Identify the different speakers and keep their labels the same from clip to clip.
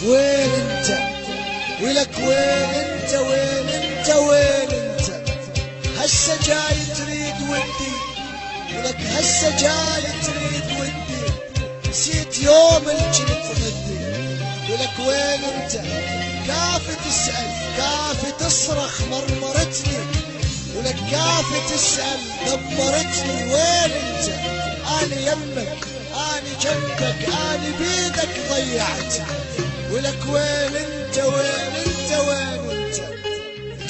Speaker 1: وين انت؟ ولك وين انت؟ وين انت؟ وين انت؟ هسه جاي تريد ودي، ولك هسه جاي تريد ودي، نسيت يوم اللي كنت غدي. ولك وين انت؟ كافي تسأل كافي تصرخ مرمرتني، ولك كافي تسأل دمرتني. وين انت؟ اني يمك اني جنبك اني بيدك ضيعتني. ولك وين انت؟ وين انت؟ وين انت؟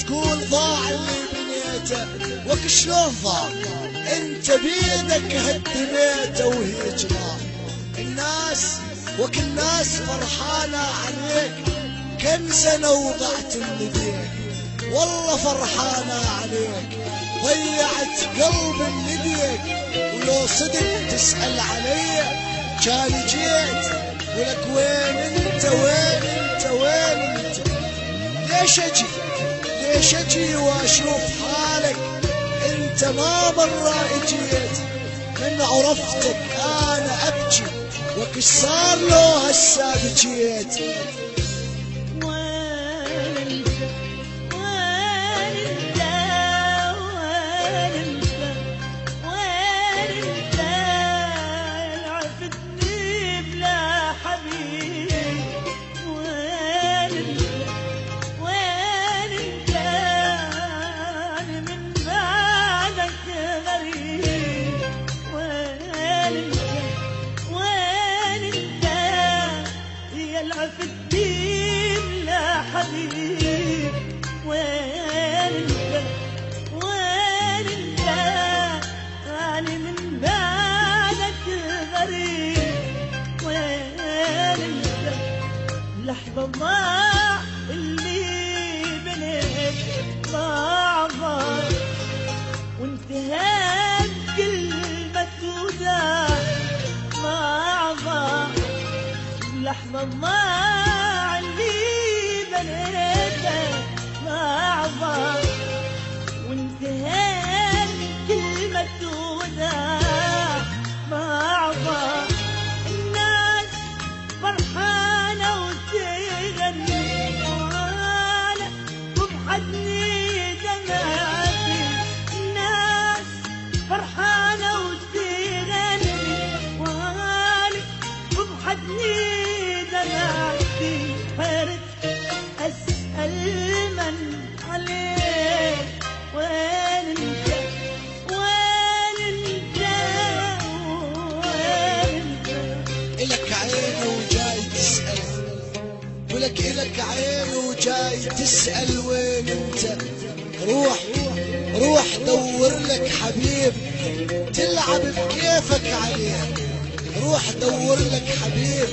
Speaker 1: تقول ضاع اللي بنيته، وك شلون ضاع؟ انت بيدك هدميته وهيج ضاع. الناس وك الناس فرحانة عليك، كم سنة وضعت اللي والله فرحانة عليك، ضيعت قلب اللي بيك. ولو صدق تسأل علي كان جيت. ولك وين انت؟ وين انت؟ وين انت؟ ليش اجي؟ ليش اجي واشوف حالك؟ انت ما مرة اجيت، من عرفتك انا ابكي، وكش صار له هسا بجيت.
Speaker 2: لحظة ضاع اللي بنيت، ضاع ضاع وانتهت كلمة وداع، ضاع ضاع. لحظة ضاع اللي بنيته، ضاع ضاع وانتهت كلمة وداع، ضاع ضاع. الناس فرحانة وتغني وانا تبحثني دمعتي، الناس فرحانة وتغني وانا تبحثني دمعتي. فرد اسأل من عليك، وين انت؟ وين انت؟ وين انت؟
Speaker 1: إلك عين وجاي تسأل، ولك إلك عين وجاي تسأل وين انت؟ روح روح دور لك حبيب تلعب بكيفك عليه، روح دور لك حبيب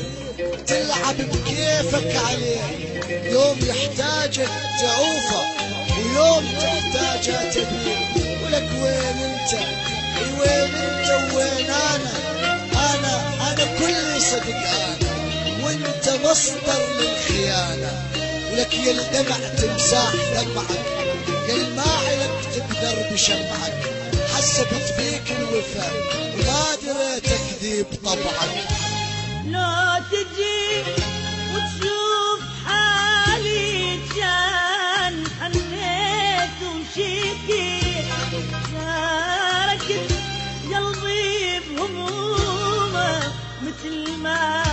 Speaker 1: تلعب بكيفك عليه. يوم يحتاجك تعوفه ويوم تحتاجه تبيه. ولك وين انت؟ وين انت؟ وين انا كل صدق انا، وانت مصدر للخيانة. ولك يا الدمع تمساح دمعك، يا الماعلك تقدر بشمعك، حسبت بيك الوفا وما دريت اكذب طبعك.
Speaker 2: لا تجي وتشوف حالي، كان حنيت وشيكي، شاركت قلبي بهمومه مثل ما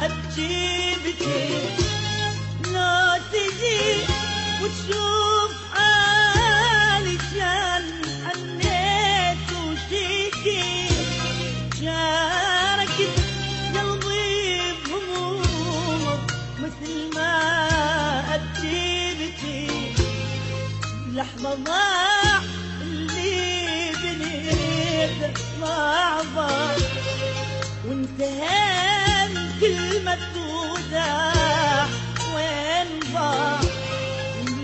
Speaker 2: ابكي بكي. لا تجي وتشوف حالي، كان حنيت وشيكي، شاركت قلبي بهمومه مثل ما ابكي بكي. لحظة ضاع اللي بنيته، ضاع ضاع وانتهى من كلمة وداع. وين ضاع؟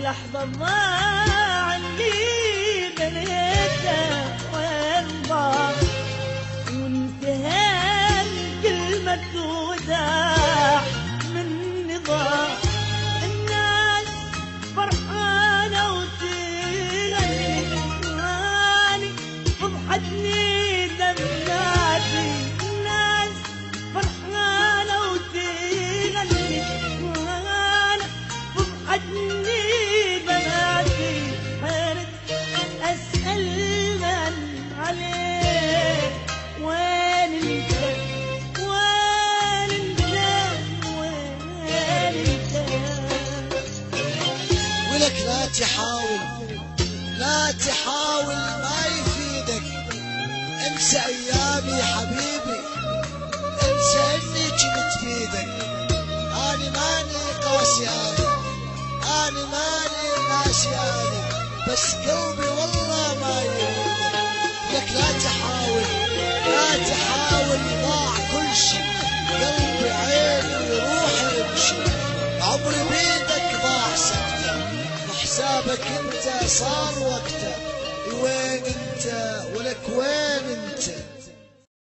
Speaker 2: لحظة ضاع اللي بنيته، وين ضاع وانتهى من كلمة وداع. مني ضاع. الناس فرحانة وتغني واني فضحتني دمعتي، الناس فرحانة وتغني
Speaker 1: تحاول لا تحاول ما يفيدك. انسى ايامي حبيبي، انسى اني كنت بيدك. اني ماني قاسي، اني ماني ناسي، بس قلبي والله ما يريدك. لك لا تحاول لا تحاول، ضاع كل شي، قلبي عيني وروحي يمشي. عمري بيدك ضاع سكتة، وحسابك انت صار وقته. وين انت ولك وين انت؟